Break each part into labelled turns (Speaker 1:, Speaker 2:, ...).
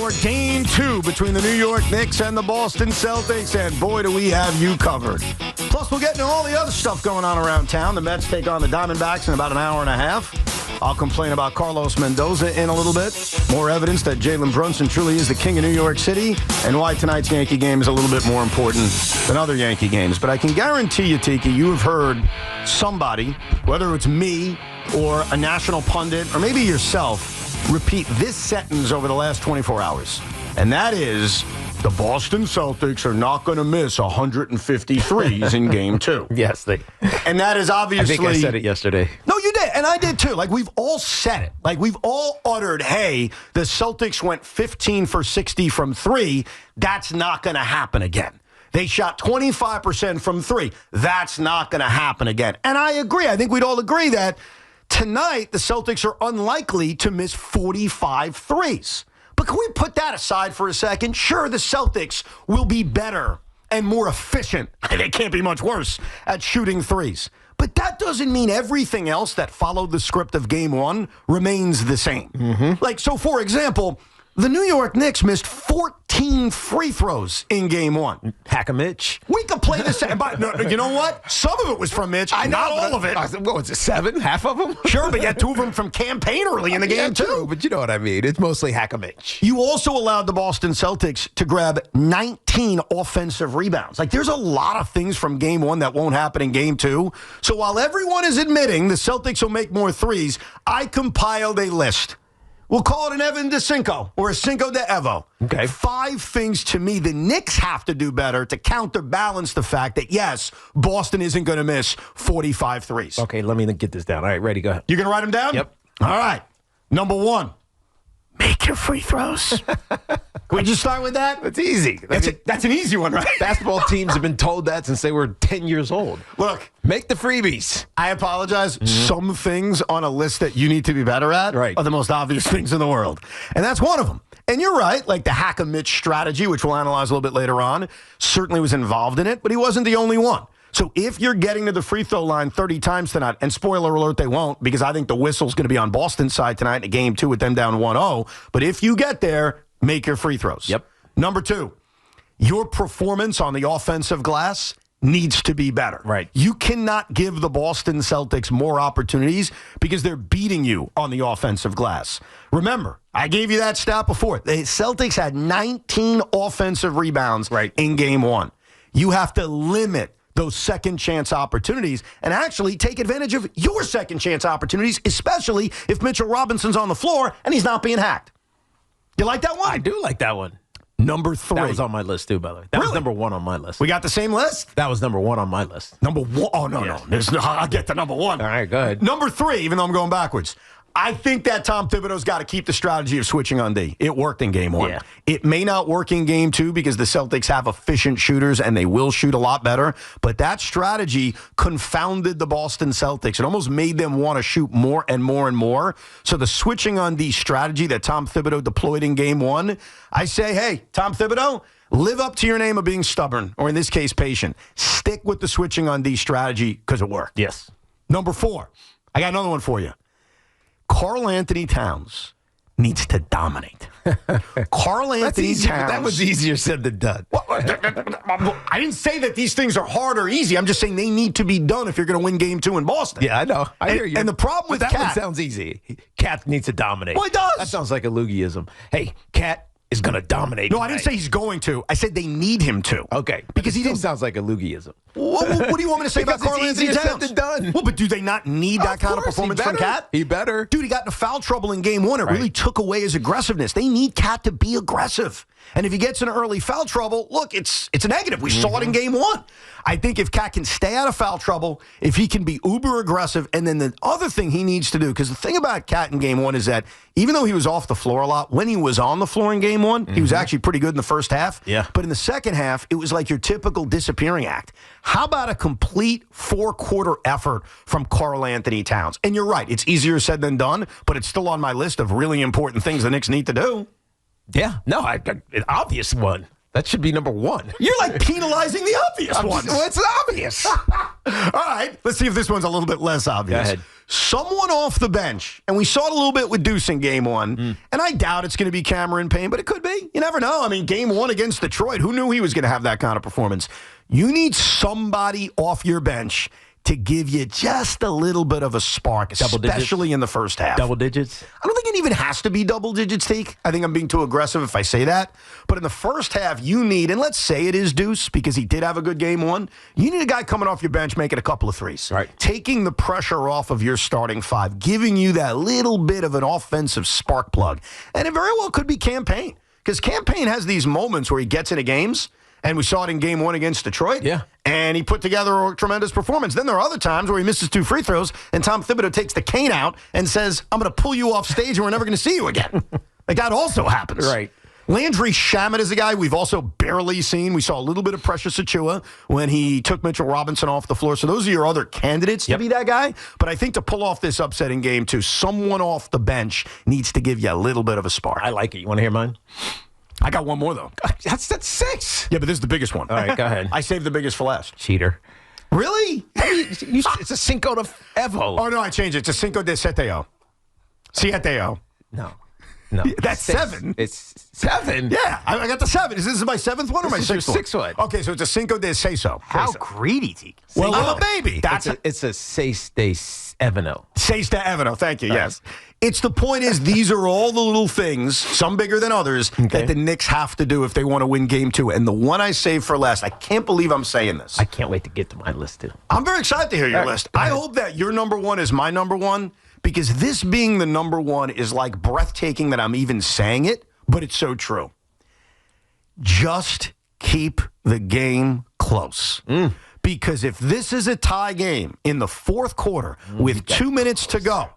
Speaker 1: for Game 2 between the New York Knicks and the Boston Celtics, and boy, do we have you covered. Plus, we'll get into all the other stuff going on around town. The Mets take on the Diamondbacks in about an hour and a half. I'll complain about Carlos Mendoza in a little bit. More evidence that Jalen Brunson truly is the king of New York City, and why tonight's Yankee game is a little bit more important than other Yankee games. But I can guarantee you, Tiki, you have heard somebody, whether it's me or a national pundit or maybe yourself, repeat this sentence over the last 24 hours. And that is, the Boston Celtics are not going to miss 153s in Game 2.
Speaker 2: Yes,
Speaker 1: And that is obviously...
Speaker 2: I think I said it yesterday.
Speaker 1: No, you did, and I did too. Like, we've all said it. Like, we've all uttered, hey, the Celtics went 15 for 60 from 3. That's not going to happen again. They shot 25% from 3. That's not going to happen again. And I agree. I think we'd all agree that tonight, the Celtics are unlikely to miss 45 threes. But can we put that aside for a second? Sure, the Celtics will be better and more efficient. They can't be much worse at shooting threes. But that doesn't mean everything else that followed the script of Game 1 remains the same. Mm-hmm. Like, so for example, the New York Knicks missed 14 free throws in Game 1.
Speaker 2: Hack a Mitch.
Speaker 1: We could play this. But no, you know what? Some of it was from Mitch. Not all of it.
Speaker 2: What was it, 7? Half of them?
Speaker 1: Sure, but you had 2 of them from campaign early in the game, too.
Speaker 2: True, but you know what I mean. It's mostly hack a Mitch.
Speaker 1: You also allowed the Boston Celtics to grab 19 offensive rebounds. Like, there's a lot of things from Game 1 that won't happen in Game 2. So while everyone is admitting the Celtics will make more threes, I compiled a list. We'll call it an Evan de Cinco or a Cinco de Evo.
Speaker 2: Okay.
Speaker 1: 5 things to me the Knicks have to do better to counterbalance the fact that, yes, Boston isn't going to miss 45 threes.
Speaker 2: Okay, let me get this down. All right, ready, go ahead.
Speaker 1: You going to write them down?
Speaker 2: Yep.
Speaker 1: All right. Number 1, make your free throws. Can we just start with that?
Speaker 2: It's easy.
Speaker 1: That's an easy one, right?
Speaker 2: Basketball teams have been told that since they were 10 years old.
Speaker 1: Look.
Speaker 2: Make the freebies.
Speaker 1: I apologize. Mm-hmm. Some things on a list that you need to be better at are the most obvious things in the world. And that's one of them. And you're right, like the hack-a-Mitch strategy, which we'll analyze a little bit later on, certainly was involved in it, but he wasn't the only one. So if you're getting to the free throw line 30 times tonight, and spoiler alert, they won't, because I think the whistle's going to be on Boston's side tonight in Game 2 with them down 1-0. But if you get there, make your free throws.
Speaker 2: Yep.
Speaker 1: Number 2, your performance on the offensive glass needs to be better.
Speaker 2: Right.
Speaker 1: You cannot give the Boston Celtics more opportunities because they're beating you on the offensive glass. Remember, I gave you that stat before. The Celtics had 19 offensive rebounds in Game 1. You have to limit those second chance opportunities and actually take advantage of your second chance opportunities, especially if Mitchell Robinson's on the floor and he's not being hacked. You like that one?
Speaker 2: I do like that one.
Speaker 1: Number 3.
Speaker 2: That was on my list, too, by the way. That was number 1 on my list.
Speaker 1: We got the same list?
Speaker 2: That was number 1 on my list.
Speaker 1: Number 1? Oh, no. I'll get to number 1.
Speaker 2: All right, go ahead.
Speaker 1: Number 3, even though I'm going backwards. I think that Tom Thibodeau's got to keep the strategy of switching on D. It worked in Game 1.
Speaker 2: Yeah.
Speaker 1: It may not work in Game 2 because the Celtics have efficient shooters and they will shoot a lot better. But that strategy confounded the Boston Celtics. It almost made them want to shoot more and more and more. So the switching on D strategy that Tom Thibodeau deployed in Game 1, I say, hey, Tom Thibodeau, live up to your name of being stubborn, or in this case, patient. Stick with the switching on D strategy because it worked.
Speaker 2: Yes.
Speaker 1: Number 4, I got another one for you. Karl-Anthony Towns needs to dominate. Karl-Anthony Towns.
Speaker 2: That was easier said than done.
Speaker 1: I didn't say that these things are hard or easy. I'm just saying they need to be done if you're going to win Game 2 in Boston.
Speaker 2: Yeah, I know. I hear you.
Speaker 1: And the problem with
Speaker 2: that
Speaker 1: Cat,
Speaker 2: one sounds easy. Cat needs to dominate.
Speaker 1: Well, it does.
Speaker 2: That sounds like a Loogieism. Hey, Cat is going to dominate.
Speaker 1: No, I didn't say he's going to. I said they need him to.
Speaker 2: Okay.
Speaker 1: Because he didn't.
Speaker 2: Sounds like a Loogieism.
Speaker 1: What do you want me to say about Karl-Anthony Towns?
Speaker 2: Said than done.
Speaker 1: Well, but do they not need that kind of performance from Cat?
Speaker 2: He better.
Speaker 1: Dude, he got into foul trouble in Game 1. It really took away his aggressiveness. They need Cat to be aggressive. And if he gets in early foul trouble, look, it's a negative. We saw it in Game 1. I think if Cat can stay out of foul trouble, if he can be uber aggressive, and then the other thing he needs to do, because the thing about Cat in Game 1 is that even though he was off the floor a lot, when he was on the floor in Game 1, he was actually pretty good in the first half.
Speaker 2: Yeah.
Speaker 1: But in the second half, it was like your typical disappearing act. How about a complete 4-quarter effort from Karl-Anthony Towns? And you're right, it's easier said than done, but it's still on my list of really important things the Knicks need to do.
Speaker 2: Yeah. No, an obvious one. That should be number one.
Speaker 1: You're like penalizing the obvious ones.
Speaker 2: Well, it's obvious.
Speaker 1: All right, let's see if this one's a little bit less obvious.
Speaker 2: Go ahead.
Speaker 1: Someone off the bench, and we saw it a little bit with Deuce in game one, and I doubt it's going to be Cameron Payne, but it could be. You never know. I mean, game one against Detroit, who knew he was going to have that kind of performance? You need somebody off your bench to give you just a little bit of a spark, especially in the first half.
Speaker 2: Double digits?
Speaker 1: I don't think it even has to be double digits, Tiki. I think I'm being too aggressive if I say that. But in the first half, you need, and let's say it is Deuce, because he did have a good game one, you need a guy coming off your bench making a couple of threes.
Speaker 2: Right.
Speaker 1: Taking the pressure off of your starting five, giving you that little bit of an offensive spark plug. And it very well could be Cam Payne, because Cam Payne has these moments where he gets into games, and we saw it in game one against Detroit.
Speaker 2: Yeah.
Speaker 1: And he put together a tremendous performance. Then there are other times where he misses 2 free throws, and Tom Thibodeau takes the cane out and says, I'm going to pull you off stage and we're never going to see you again. Like, that also happens.
Speaker 2: Right.
Speaker 1: Landry Shamet is a guy we've also barely seen. We saw a little bit of Precious Achiuwa when he took Mitchell Robinson off the floor. So those are your other candidates to be that guy. But I think to pull off this upsetting game, too, someone off the bench needs to give you a little bit of a spark.
Speaker 2: I like it. You want to hear mine?
Speaker 1: I got one more, though.
Speaker 2: That's 6.
Speaker 1: Yeah, but this is the biggest one.
Speaker 2: All right, go ahead.
Speaker 1: I saved the biggest for last.
Speaker 2: Cheater.
Speaker 1: Really?
Speaker 2: It's a Cinco de Evo.
Speaker 1: Oh, no, I changed it. It's a Cinco de Seteo. Sieteo.
Speaker 2: No.
Speaker 1: That's 7.
Speaker 2: It's 7.
Speaker 1: Yeah, I got the 7. Is this my 7th one or my 6th one?
Speaker 2: 6th one.
Speaker 1: Okay, so it's a Cinco de Seso.
Speaker 3: How greedy, Tiki.
Speaker 1: Well, I'm a baby.
Speaker 2: It's a Seis de Evano.
Speaker 1: Seis de Evano. Thank you, yes. It's the point is these are all the little things, some bigger than others, that the Knicks have to do if they want to win game 2. And the one I saved for last, I can't believe I'm saying this.
Speaker 2: I can't wait to get to my list, too.
Speaker 1: I'm very excited to hear your list. I hope that your number one is my number one, because this being the number one is like breathtaking that I'm even saying it, but it's so true. Just keep the game close. Because if this is a tie game in the fourth quarter with 2 minutes to go,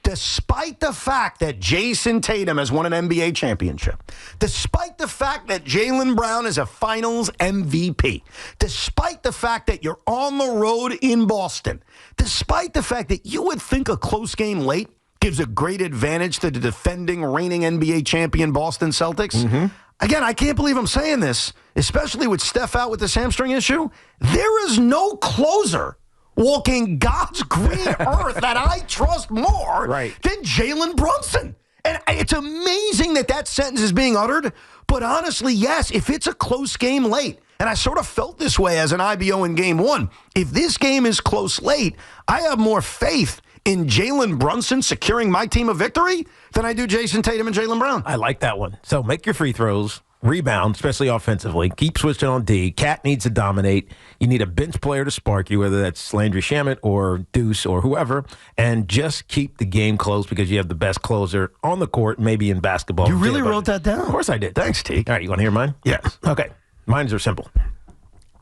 Speaker 1: despite the fact that Jason Tatum has won an NBA championship, despite the fact that Jalen Brown is a finals MVP, despite the fact that you're on the road in Boston, despite the fact that you would think a close game late gives a great advantage to the defending, reigning NBA champion Boston Celtics. Again, I can't believe I'm saying this, especially with Steph out with this hamstring issue. There is no closer walking God's green earth that I trust more than Jalen Brunson. And it's amazing that that sentence is being uttered. But honestly, yes, if it's a close game late, and I sort of felt this way as an IBO in game 1, if this game is close late, I have more faith in Jalen Brunson securing my team a victory than I do Jason Tatum and Jalen Brown.
Speaker 2: I like that one. So make your free throws, rebound, especially offensively. Keep switching on D. Cat needs to dominate. You need a bench player to spark you, whether that's Landry Shamet or Deuce or whoever, and just keep the game close because you have the best closer on the court, maybe in basketball.
Speaker 1: You really wrote that down?
Speaker 2: Of course I did.
Speaker 1: Thanks, T.
Speaker 2: All right, you want to hear mine?
Speaker 1: Yes.
Speaker 2: Okay. Mines are simple.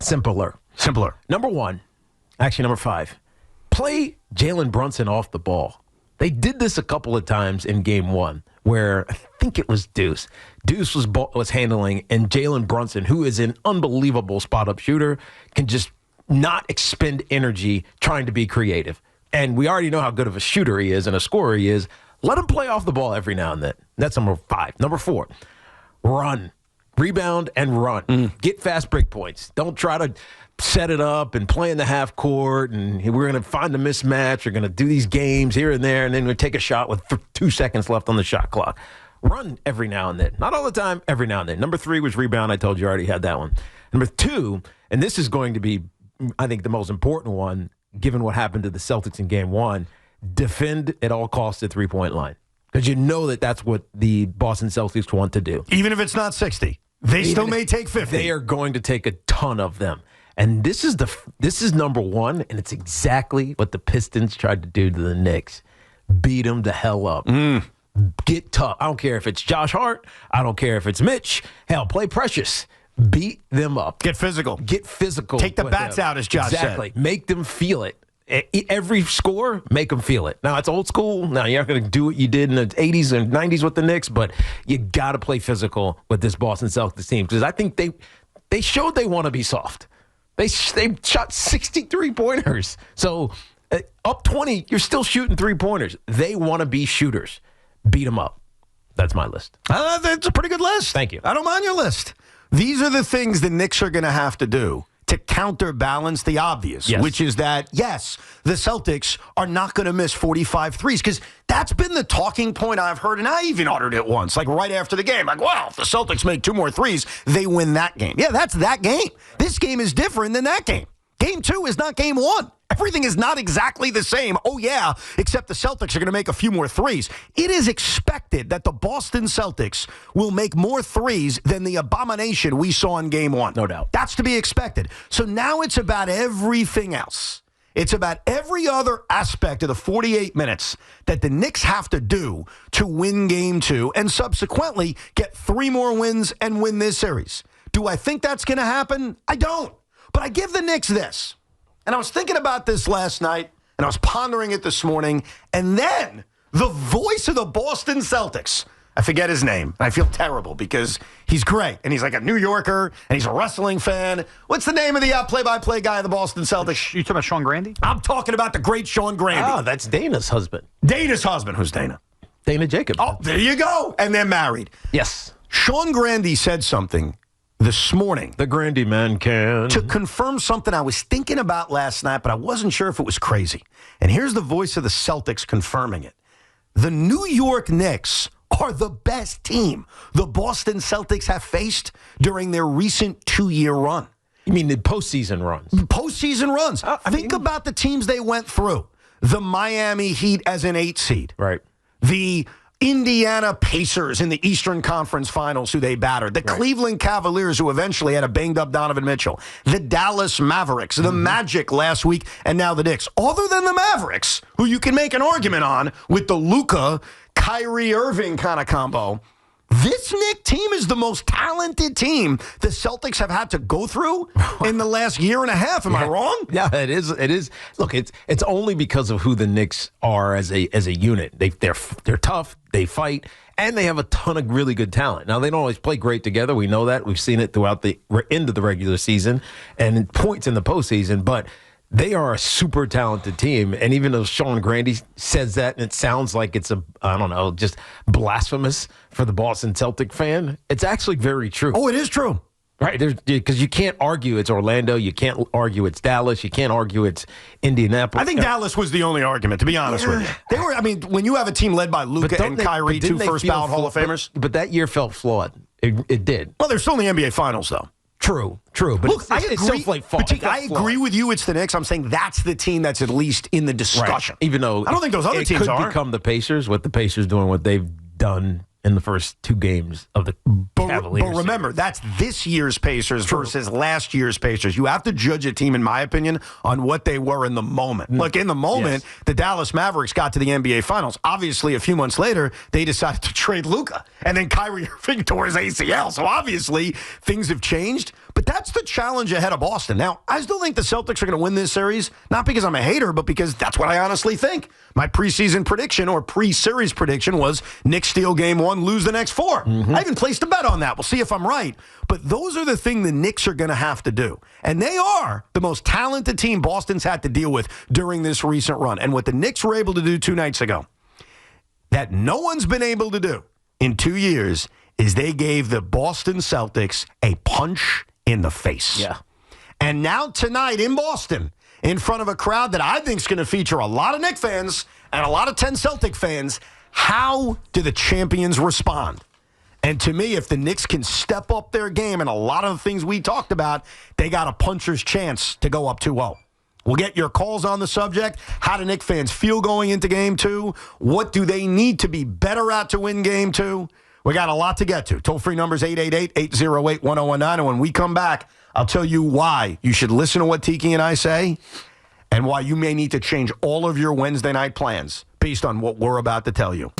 Speaker 2: Simpler. Number 1, actually number 5, play Jalen Brunson off the ball. They did this a couple of times in game 1 where I think it was Deuce. Deuce was handling, and Jalen Brunson, who is an unbelievable spot-up shooter, can just not expend energy trying to be creative. And we already know how good of a shooter he is and a scorer he is. Let him play off the ball every now and then. That's number 5. Number 4, run. Rebound and run. Get fast break points. Don't try to set it up and play in the half court, and we're going to find a mismatch. We're going to do these games here and there, and then we take a shot with 2 seconds left on the shot clock. Run every now and then. Not all the time, every now and then. Number 3 was rebound. I told you I already had that one. Number 2, and this is going to be, I think, the most important one, given what happened to the Celtics in game 1, defend at all costs at three-point line. Because you know that that's what the Boston Celtics want to do.
Speaker 1: Even if it's not 60. They still may take 50.
Speaker 2: They are going to take a ton of them. And this is number 1, and it's exactly what the Pistons tried to do to the Knicks. Beat them the hell up. Get tough. I don't care if it's Josh Hart. I don't care if it's Mitch. Hell, play Precious. Beat them up.
Speaker 1: Get physical.
Speaker 2: Take
Speaker 1: the bats out, as Josh said.
Speaker 2: Make them feel it. Every score, make them feel it. Now, it's old school. Now, you're not going to do what you did in the 80s and 90s with the Knicks, but you got to play physical with this Boston Celtics team because I think they showed they want to be soft. They shot 63 pointers. So up 20, you're still shooting 3-pointers. They want to be shooters. Beat them up. That's my list.
Speaker 1: That's a pretty good list.
Speaker 2: Thank you.
Speaker 1: I don't mind your list. These are the things the Knicks are going to have to do to counterbalance the obvious, which is that, yes, the Celtics are not going to miss 45 threes, because that's been the talking point I've heard, and I even uttered it once, like right after the game. Like, well, if the Celtics make 2 more threes, they win that game. Yeah, that's that game. This game is different than that game. Game 2 is not game 1. Everything is not exactly the same. Oh, yeah, except the Celtics are going to make a few more threes. It is expected that the Boston Celtics will make more threes than the abomination we saw in game 1.
Speaker 2: No doubt.
Speaker 1: That's to be expected. So now it's about everything else. It's about every other aspect of the 48 minutes that the Knicks have to do to win game 2 and subsequently get 3 more wins and win this series. Do I think that's going to happen? I don't. But I give the Knicks this. And I was thinking about this last night, and I was pondering it this morning, and then the voice of the Boston Celtics, I forget his name. I feel terrible because he's great, and he's like a New Yorker, and he's a wrestling fan. What's the name of the play-by-play guy of the Boston Celtics?
Speaker 3: You talking about Sean Grande?
Speaker 1: I'm talking about the great Sean Grande.
Speaker 2: Oh, that's Dana's husband.
Speaker 1: Dana's husband. Who's Dana?
Speaker 2: Dana Jacobs.
Speaker 1: Oh, there you go. And they're married.
Speaker 2: Yes.
Speaker 1: Sean Grande said something this morning.
Speaker 2: The Grandy man can.
Speaker 1: To confirm something I was thinking about last night, but I wasn't sure if it was crazy. And here's the voice of the Celtics confirming it. The New York Knicks are the best team the Boston Celtics have faced during their recent 2-year run.
Speaker 2: You mean the postseason runs?
Speaker 1: Postseason runs. Think about the teams they went through. The Miami Heat as an 8 seed.
Speaker 2: Right.
Speaker 1: The Indiana Pacers in the Eastern Conference Finals, who they battered. The Cleveland Cavaliers, who eventually had a banged-up Donovan Mitchell. The Dallas Mavericks, the Magic last week, and now the Knicks. Other than the Mavericks, who you can make an argument on with the Luka, Kyrie Irving kind of combo, this Knicks team is the most talented team the Celtics have had to go through in the last year and a half. Am I wrong?
Speaker 2: Yeah, it is. It is. Look, it's only because of who the Knicks are as a unit. They're tough. They fight, and they have a ton of really good talent. Now, they don't always play great together. We know that. We've seen it throughout the end of the regular season and in points in the postseason, but they are a super talented team, and even though Sean Grande says that, and it sounds like it's just blasphemous for the Boston Celtic fan, it's actually very true.
Speaker 1: Oh, it is true.
Speaker 2: Right, because you can't argue it's Orlando, you can't argue it's Dallas, you can't argue it's Indianapolis.
Speaker 1: I think Dallas was the only argument, to be honest with you. They were. I mean, when you have a team led by Luka and Kyrie, 2 first-ballot Hall of Famers.
Speaker 2: But that year felt flawed. It did.
Speaker 1: Well, they're still in the NBA Finals, though.
Speaker 2: True. But
Speaker 1: look, I agree with you. It's the Knicks. I'm saying that's the team that's at least in the discussion.
Speaker 2: Right. Even though
Speaker 1: I don't think those other teams
Speaker 2: could become the Pacers, with the Pacers doing what they've done in the first 2 games of the Cavaliers.
Speaker 1: But remember, that's this year's Pacers versus last year's Pacers. You have to judge a team, in my opinion, on what they were in the moment. Like in the moment, the Dallas Mavericks got to the NBA Finals. Obviously, a few months later, they decided to trade Luka. And then Kyrie Irving tore his ACL. So obviously, things have changed. But that's the challenge ahead of Boston. Now, I still think the Celtics are going to win this series, not because I'm a hater, but because that's what I honestly think. My preseason prediction or pre-series prediction was Knicks steal game 1, lose the next 4. I even placed a bet on that. We'll see if I'm right. But those are the things the Knicks are going to have to do. And they are the most talented team Boston's had to deal with during this recent run. And what the Knicks were able to do 2 nights ago, that no one's been able to do in 2 years, is they gave the Boston Celtics a punch in the face.
Speaker 2: Yeah.
Speaker 1: And now tonight in Boston, in front of a crowd that I think is going to feature a lot of Knicks fans and a lot of 10 Celtic fans, how do the champions respond? And to me, if the Knicks can step up their game and a lot of the things we talked about, they got a puncher's chance to go up 2-0. We'll get your calls on the subject. How do Knicks fans feel going into game 2? What do they need to be better at to win game 2? We got a lot to get to. Toll-free numbers 888-808-1019. And when we come back, I'll tell you why you should listen to what Tiki and I say and why you may need to change all of your Wednesday night plans based on what we're about to tell you.